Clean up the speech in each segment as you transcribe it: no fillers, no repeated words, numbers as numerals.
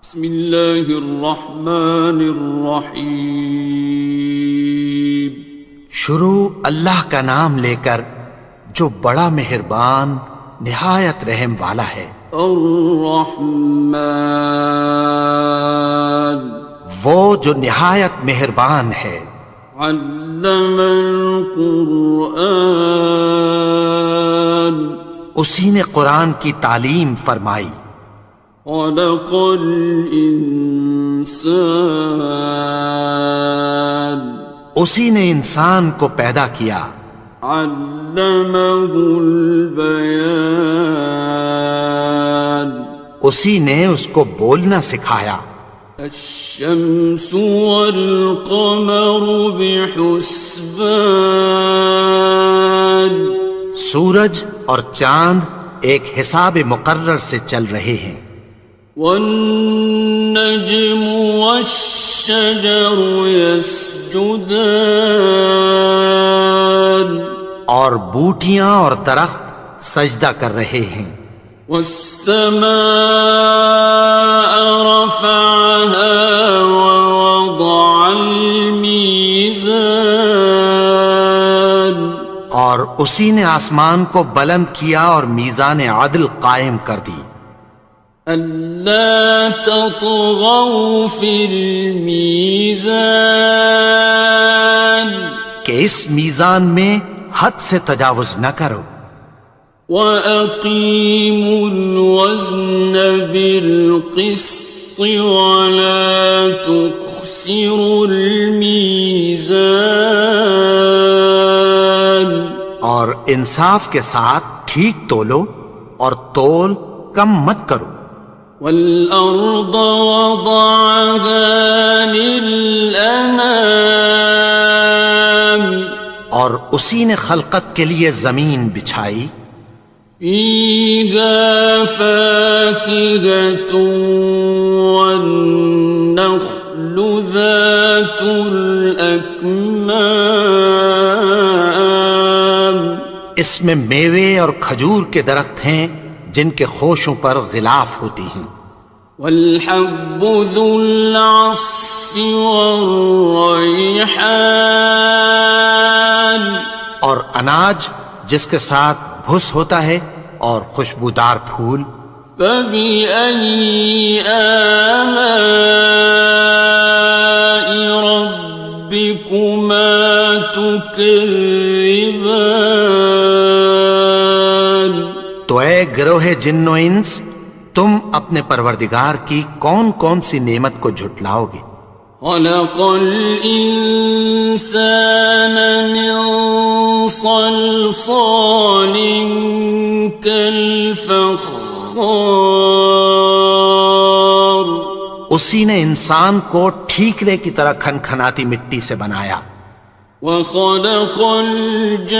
بسم اللہ الرحمن الرحیم۔ شروع اللہ کا نام لے کر جو بڑا مہربان نہایت رحم والا ہے۔ الرحمن، وہ جو نہایت مہربان ہے۔ علم القرآن، اسی نے قرآن کی تعلیم فرمائی۔ خلق الانسان، اسی نے انسان کو پیدا کیا۔ علمہ البیان، اسی نے اس کو بولنا سکھایا۔ الشمس والقمر بحسبان، سورج اور چاند ایک حساب مقرر سے چل رہے ہیں۔ والنجم والشجر يسجدان، اور بوٹیاں اور درخت سجدہ کر رہے ہیں۔ والسماء رفعها ووضع الميزان، اور اسی نے آسمان کو بلند کیا اور میزان عدل قائم کر دی۔ ألا تطغوا في الميزان، کہ اس میزان میں حد سے تجاوز نہ کرو۔ وَأَقِيمُوا الْوَزْنَ بِالْقِسْطِ وَلَا تُخْسِرُوا الْمِيزَانَ، اور انصاف کے ساتھ ٹھیک تولو اور تول کم مت کرو۔ وَالْأَرْضَ وَضَعَهَا لِلْأَنَامِ، اور اسی نے خلقت کے لیے زمین بچھائی۔ فِيهَا فَاكِهَةٌ وَالنَّخْلُ ذَاتُ الْأَكْمَامِ، اس میں میوے اور کھجور کے درخت ہیں جن کے خوشوں پر غلاف ہوتی ہیں۔ وَالْحَبُّ ذُو الْعَصْفِ وَالرَّيْحَانِ، اور اناج جس کے ساتھ بھس ہوتا ہے اور خوشبودار پھول۔ فَبِأَيِّ آلَاءِ رَبِّكُمَا تُكَذِّبَانِ، تو اے گروہ جن و انس، تم اپنے پروردگار کی کون کون سی نعمت کو جھٹلاؤ گے؟ خَلَقَ الْإِنسَانَ مِنْ صَلْصَالٍ كَالْفَخَّارِ، اسی نے انسان کو ٹھیکرے کی طرح کھنکھناتی مٹی سے بنایا۔ وَخَلَقَ الْجَانَّ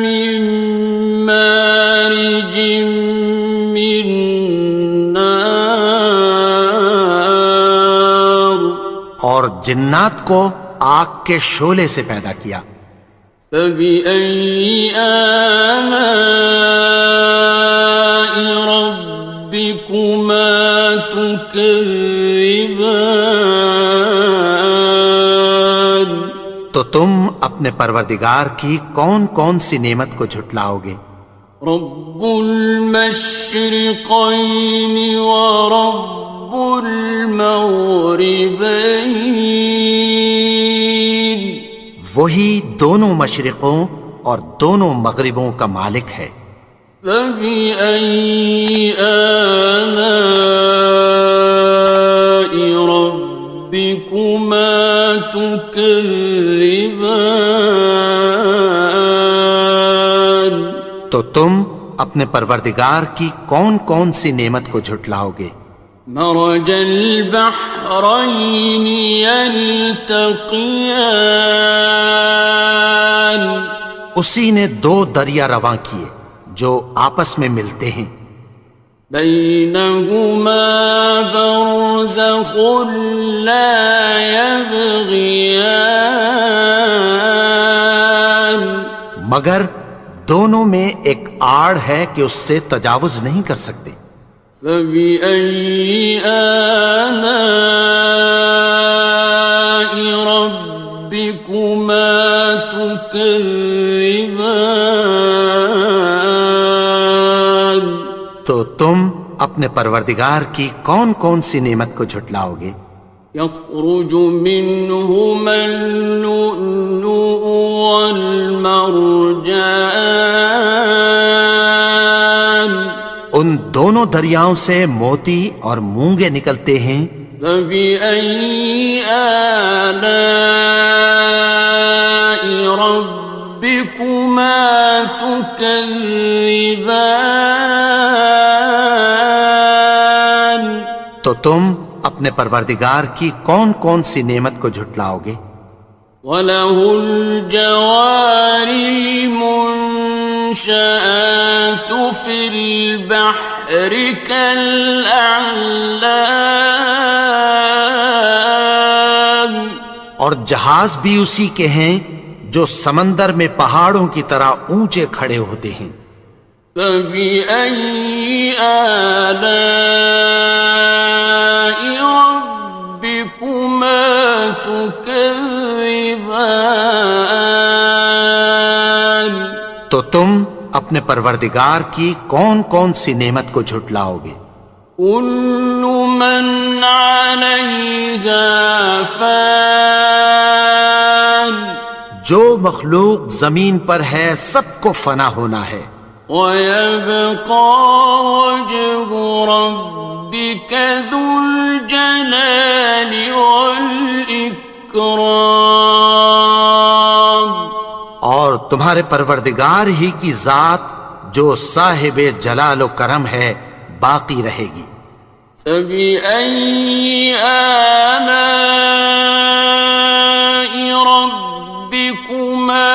مِن مَّارِجٍ مِّن نَّارٍ، اور جنات کو آگ کے شعلے سے پیدا کیا۔ فَبِأَيِّ آلَاءِ رَبِّكُمَا تُكَذِّبَانِ، تو تم اپنے پروردگار کی کون کون سی نعمت کو جھٹلاؤ گے؟ رب المشرقین ورب المغربین، وہی دونوں مشرقوں اور دونوں مغربوں کا مالک ہے۔ فَبِأَيِّ آلَاءِ رَبِّكُمَا تُكَذِّبَانِ، تو تم اپنے پروردگار کی کون کون سی نعمت کو جھٹلاؤ گے؟ مرج البحرین یلتقیان، اسی نے دو دریا رواں کیے جو آپس میں ملتے ہیں۔ بینہما برزخ لا یبغیان، مگر دونوں میں ایک آڑ ہے کہ اس سے تجاوز نہیں کر سکتے۔ فبأي آلاء ربكما تكذبان؟ تو تم اپنے پروردگار کی کون کون سی نعمت کو جھٹلاؤ گے؟ يخرج منهما اللؤلؤ والمرجان، ان دونوں دریاؤں سے موتی اور مونگے نکلتے ہیں۔ فبأي آلاء ربكما تكذبان؟ تو تم اپنے پروردگار کی کون کون سی نعمت کو جھٹلاؤ گے؟ وَلَهُ الْجَوَارِ الْمُنشَآتُ فِي الْبَحْرِ كَالْأَعْلَامِ، اور جہاز بھی اسی کے ہیں جو سمندر میں پہاڑوں کی طرح اونچے کھڑے ہوتے ہیں۔ فَبِأَيِّ آلَاءِ رَبِّكُمَا تُكَذِّبَانِ؟ تو تم اپنے پروردگار کی کون کون سی نعمت کو جھٹلاؤ گے؟ كُلُّ مَنْ عَلَيْهَا فَانٍ، جو مخلوق زمین پر ہے سب کو فنا ہونا ہے۔ وَيَبْقَى وَجْهُ رَبِّكَ ذُو الْجَلَالِ وَالْإِكْرَامِ، اور تمہارے پروردگار ہی کی ذات جو صاحب جلال و کرم ہے باقی رہے گی۔ فَبِأَيِّ آلَاءِ رَبِّكُمَا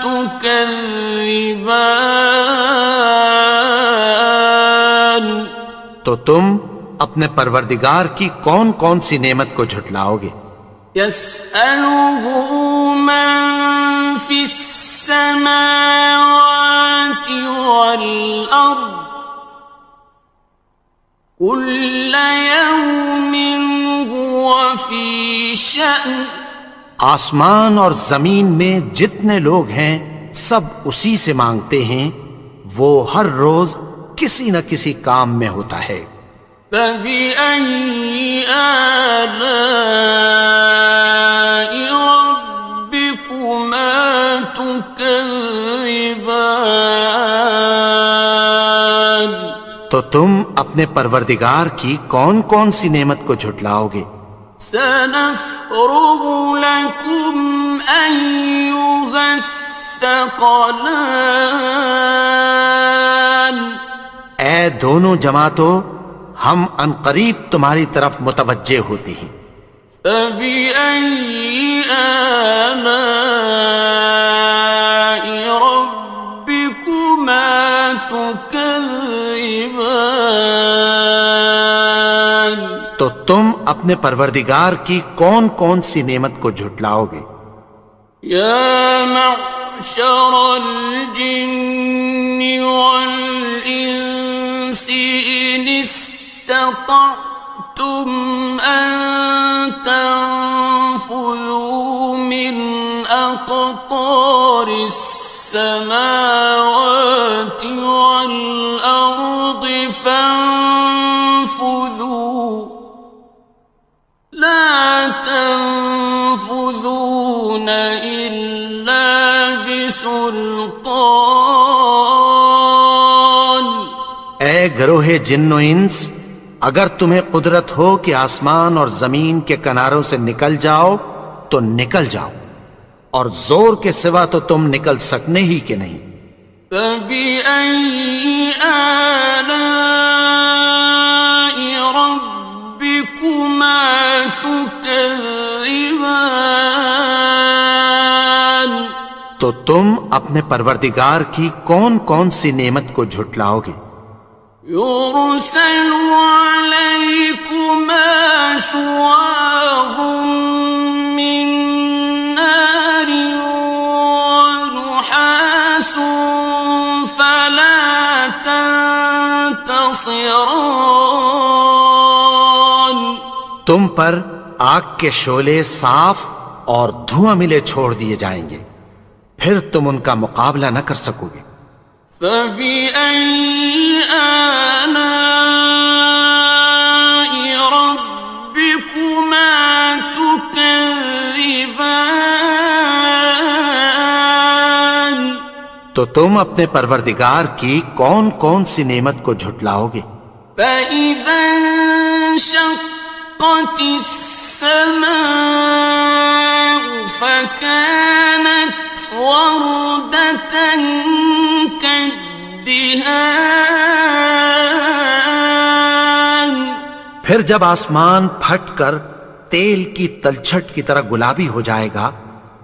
تُكَذِّبَانِ؟ تو تم اپنے پروردگار کی کون کون سی نعمت کو جھٹلاؤ گے؟ يَسْأَلُهُ مَن فِي السَّمَاوَاتِ وَالْأَرْضِ كُلَّ يَوْمٍ هُوَ فِي شَأْنٍ، آسمان اور زمین میں جتنے لوگ ہیں سب اسی سے مانگتے ہیں، وہ ہر روز کسی نہ کسی کام میں ہوتا ہے۔ فَبِأَيِّ آلَاءِ رَبِّكُمَا تُكَذِّبَانِ؟ تو تم اپنے پروردگار کی کون کون سی نعمت کو جھٹلاؤ گے؟ سَنَفْرُغُ لَكُمْ أَيُّهَ الثَّقَلَانِ، اے دونوں جماعتوں، ہم عنقریب تمہاری طرف متوجہ ہوتے ہیں۔ فَبِأَيِّ آلَاءِ رَبِّكُمَا تُكَذِّبَانِ؟ تو تم اپنے پروردگار کی کون کون سی نعمت کو جھٹلاؤ گے؟ يَا مَعْشَرَ الْجِنِّ وَالْإِنسِ إِنِ اسْتَطَعْتُمْ أَن تَنفُذُوا مِنْ أَقْطَارِ السَّمَاوَاتِ وَالْأَرْضِ فَانفُذُوا لَا تَنفُذُونَ إِلَّا بِسُلْطَانٍ۔ اے گروہ جن و انس، اگر تمہیں قدرت ہو کہ آسمان اور زمین کے کناروں سے نکل جاؤ تو نکل جاؤ، اور زور کے سوا تو تم نکل سکنے ہی کہ نہیں۔ فَبِأَيِّ آلَاءِ رَبِّكُمَا تُكَذِّبَانِ؟ تو تم اپنے پروردگار کی کون کون سی نعمت کو جھٹلاؤ گے؟ يُرْسَلُ عَلَيْكُمَا شُوَاظٌ مِّن نَّارٍ وَنُحَاسٌ خاصران. تم پر آگ کے شعلے صاف اور دھواں ملے چھوڑ دیے جائیں گے، پھر تم ان کا مقابلہ نہ کر سکو گے۔ فبأي آلاء ربكما تكذبان. تو تم اپنے پروردگار کی کون کون سی نعمت کو جھٹلاؤ گے؟ فإذا انشقت السماء فكانت وردة كالدهان. پھر جب آسمان پھٹ کر تیل کی تلچھٹ کی طرح گلابی ہو جائے گا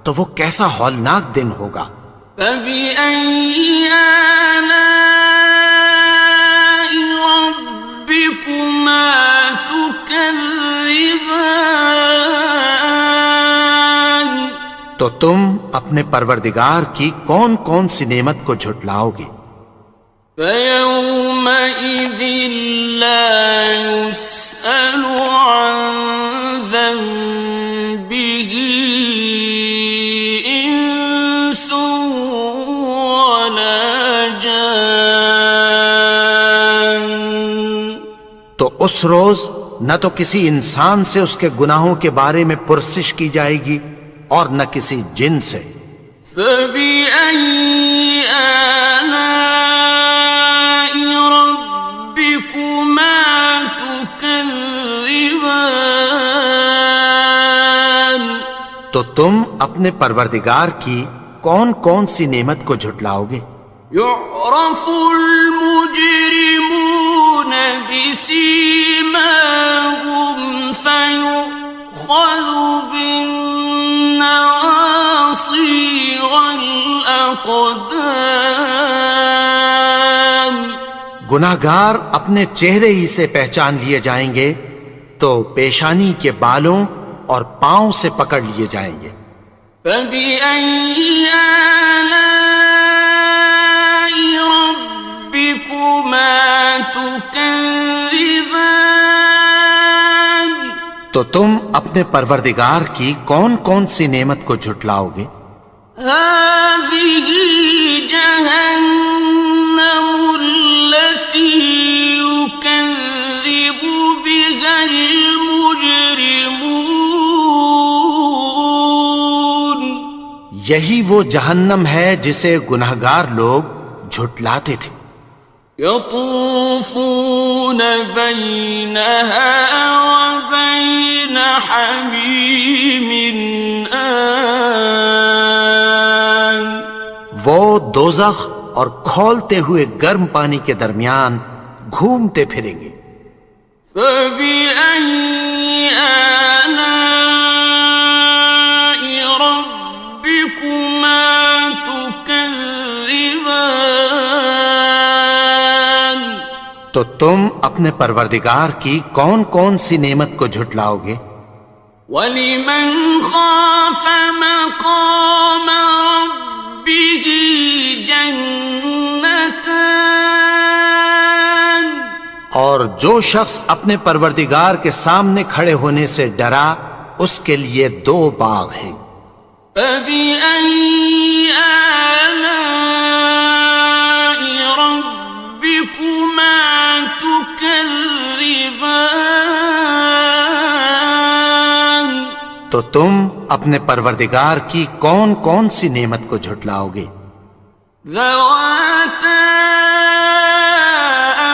تو وہ کیسا ہولناک دن ہوگا۔ فبأي آلاء ربكما تكذبان. تو تم اپنے پروردگار کی کون کون سی نعمت کو جھٹلاؤ گے؟ فيومئذ لا يسأل عن ذنبه إنس ولا جان. تو اس روز نہ تو کسی انسان سے اس کے گناہوں کے بارے میں پرسش کی جائے گی اور نہ کسی جن سے۔ فبأي آلاء ربكما تكذبان. تو تم اپنے پروردگار کی کون کون سی نعمت کو جھٹلاؤ گے؟ يعرف المجرمون بسيماهم فيؤخذ بالنواصي والأقدام. گناہگار اپنے چہرے ہی سے پہچان لیے جائیں گے تو پیشانی کے بالوں اور پاؤں سے پکڑ لیے جائیں گے۔ فبأي آلاء ربكما تكذبان. تو تم اپنے پروردگار کی کون کون سی نعمت کو جھٹلاؤ گے؟ هذه جهنم التي يكذب بها المجرمون. یہی وہ جہنم ہے جسے گناہگار لوگ جھٹلاتے تھے۔ يطوفون بينها وبين حميم آن. وہ دوزخ اور کھولتے ہوئے گرم پانی کے درمیان گھومتے پھریں گے۔ فبأي آلاء ربكما تكذبان. تو تم اپنے پروردگار کی کون کون سی نعمت کو جھٹلاؤ گے؟ وَلِمَنْ خَافَ مَقَامَ رَبِّهِ جَنَّتَانِ. اور جو شخص اپنے پروردگار کے سامنے کھڑے ہونے سے ڈرا اس کے لیے دو باغ ہیں۔ فَبِأَيِّ آلَاءِ رَبِّكُمَا تُكَذِّبَانِ. تو تم اپنے پروردگار کی کون کون سی نعمت کو جھٹلاؤ گے؟ ذَوَاتَا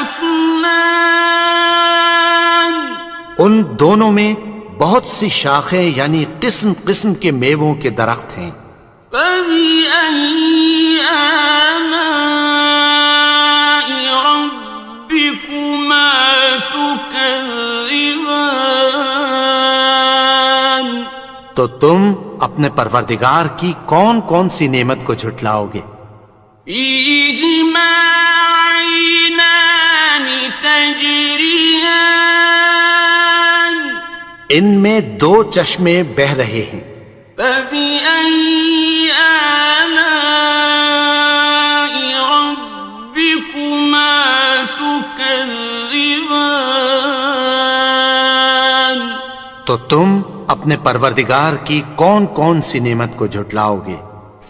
أَفْنَانٍ. ان دونوں میں بہت سی شاخیں یعنی قسم قسم کے میووں کے درخت ہیں۔ فَبِأَيِّ آلَاءِ رَبِّكُمَا تُكَذِّبَانِ. تو تم اپنے پروردگار کی کون کون سی نعمت کو جھٹلاؤ گے؟ فِيهِمَا عَيْنَانِ تَجْرِيَانِ. ان میں دو چشمے بہہ رہے ہیں۔ فَبِأَيِّ آلَاءِ رَبِّكُمَا تُكَذِّبَانِ. تكذبان تو تم اپنے پروردگار کی کون کون سی نعمت کو جھٹلاؤ گے؟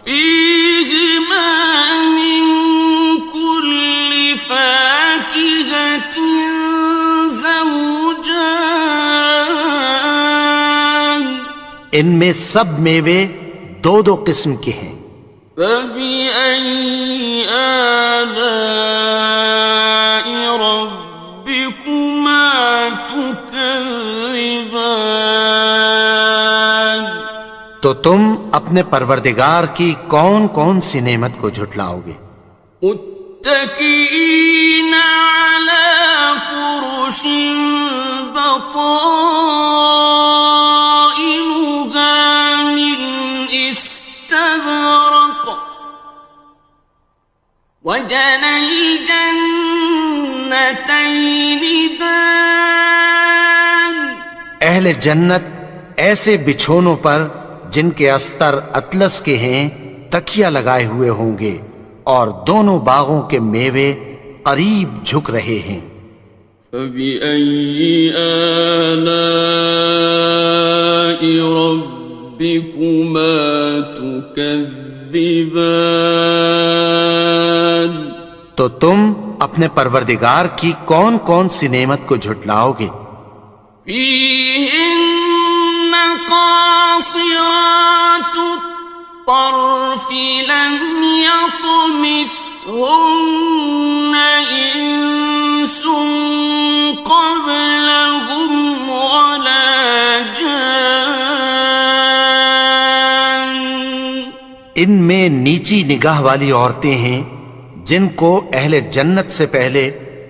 فيهما من كل فاكهة زوجان ان میں سب میوے دو دو قسم کے ہیں۔ فبأي آلاء ربكما تكذبان تو تم اپنے پروردگار کی کون کون سی نعمت کو جھٹلاؤ گے؟ متكئين على فرش بطائنها من استبرق وجنى الجنتين دان اہل جنت ایسے بچھونوں پر جن کے استر اطلس کے ہیں تکیہ لگائے ہوئے ہوں گے، اور دونوں باغوں کے میوے قریب جھک رہے ہیں۔ فبأي آلاء ربكما تكذبان تو تم اپنے پروردگار کی کون کون سی نعمت کو جھٹلاؤ گے؟ فيهن قاصرات الطرف لم يطمثهن إنس قبلهم ولا جان ان میں نیچی نگاہ والی عورتیں ہیں جن کو اہل جنت سے پہلے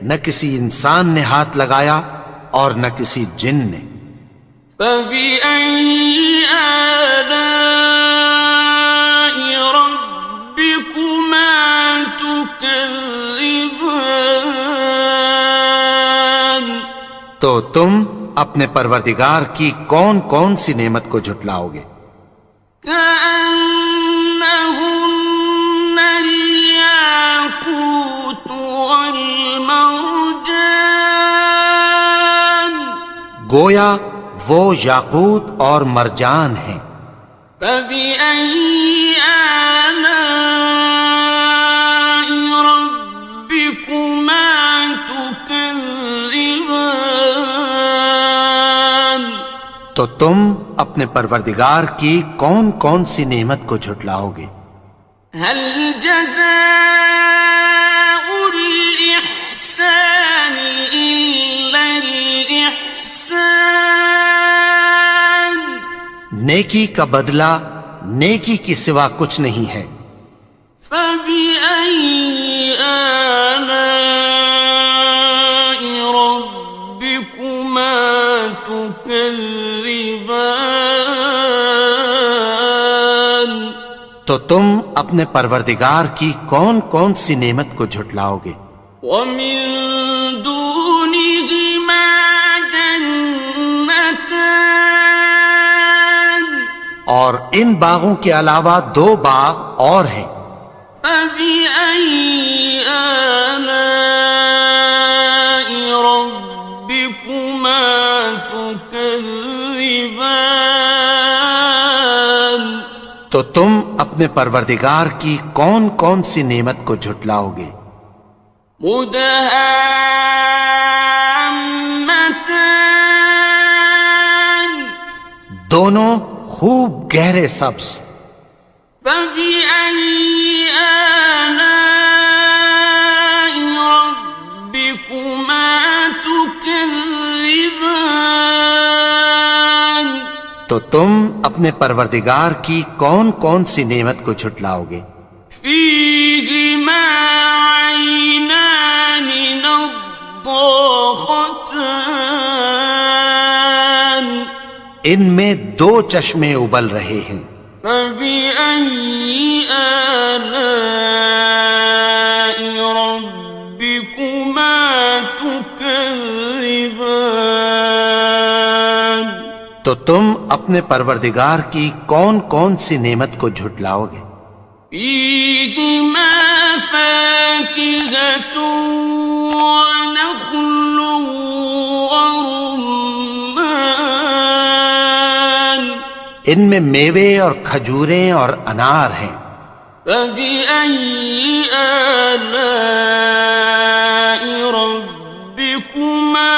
نہ کسی انسان نے ہاتھ لگایا اور نہ کسی جن نے۔ فبأي آلاء ربكما تكذبان تو تم اپنے پروردگار کی کون کون سی نعمت کو جھٹلاؤ گے؟ كأنهن الياقوت والمرجان گویا وہ یاقوت اور مرجان ہیں۔ فبأي آلاء ربكما تكذبان تو تم اپنے پروردگار کی کون کون سی نعمت کو جھٹلاؤ گے؟ هل جزاء الإحسان إلا الإحسان نیکی کا بدلہ نیکی کی سوا کچھ نہیں ہے۔ فبأي آلاء ربكما تكذبان تو تم اپنے پروردگار کی کون کون سی نعمت کو جھٹلاؤ گے؟ ومن دونهما جنتان اور ان باغوں کے علاوہ دو باغ اور ہیں۔ فبأي آلاء ربكما تكذبان تو تم اپنے پروردگار کی کون کون سی نعمت کو جھٹلاؤ گے؟ مدهامتان دونوں خوب گہرے سبز۔ فبأي آلاء ربكما تكذبان تو تم اپنے پروردگار کی کون کون سی نعمت کو جھٹلاؤ گے؟ فيهما عينان نضاختان ان میں دو چشمے ابل رہے ہیں۔ فبأي آلاء ربكما تكذبان تو تم اپنے پروردگار کی کون کون سی نعمت کو جھٹلاؤ گے؟ فيهما فاكهة ونخل ورمان ان میں میوے اور کھجوریں اور انار ہیں. فبأي آلاء ربكما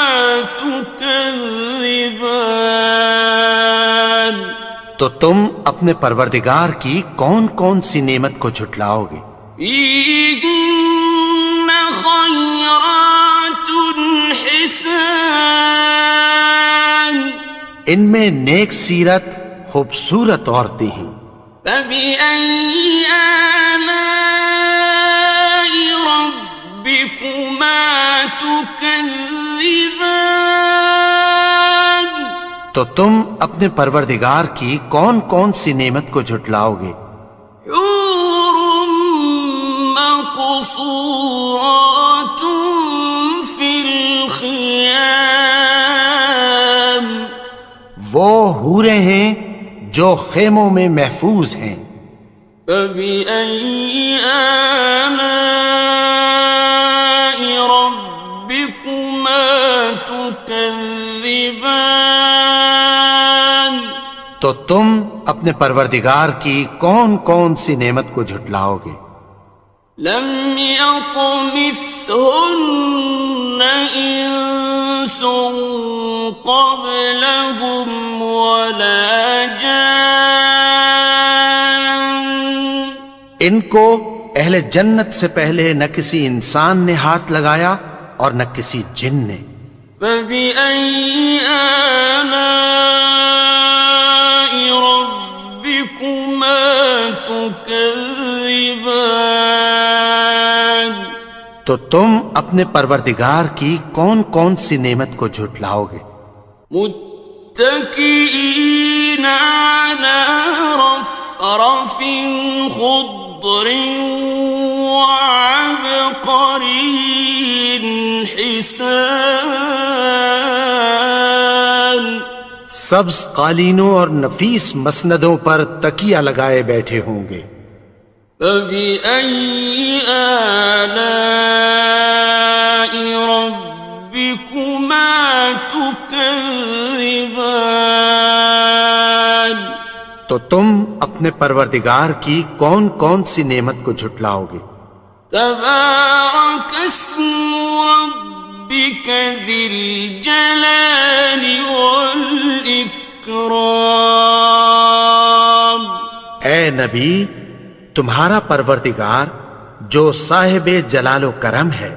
تكذبان تو تم اپنے پروردگار کی کون کون سی نعمت کو جھٹلاؤ گے؟ فيهن خيرات حسان ان میں نیک سیرت خوبصورت عورتیں ہیں. فبأي آلاء ربكما تكذبان تو تم اپنے پروردگار کی کون کون سی نعمت کو جھٹلاؤ گے؟ حور مقصورات في الخيام وہ حوریں ہیں جو خیموں میں محفوظ ہیں. فبأي آلاء ربكما تكذبان تو تم اپنے پروردگار کی کون کون سی نعمت کو جھٹلاؤ گے؟ لم يطمثهن إنس قبلهم ولا جان ان کو اہل جنت سے پہلے نہ کسی انسان نے ہاتھ لگایا اور نہ کسی جن نے. فبأي آلاء ربكما تكذبان تو تم اپنے پروردگار کی کون کون سی نعمت کو جھٹلاؤ گے؟ متكئين على رفرف خضر وعبقري حسان سبز قالینوں اور نفیس مسندوں پر تکیہ لگائے بیٹھے ہوں گے. فبأي آلاء ربكما تكذبان تو تم اپنے پروردگار کی کون کون سی نعمت کو جھٹلاؤ گے؟ تبارك اسم ربك ذي الجلال والإكرام اے نبی، تمہارا پروردگار جو صاحب جلال و کرم ہے،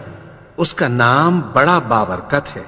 اس کا نام بڑا بابرکت ہے.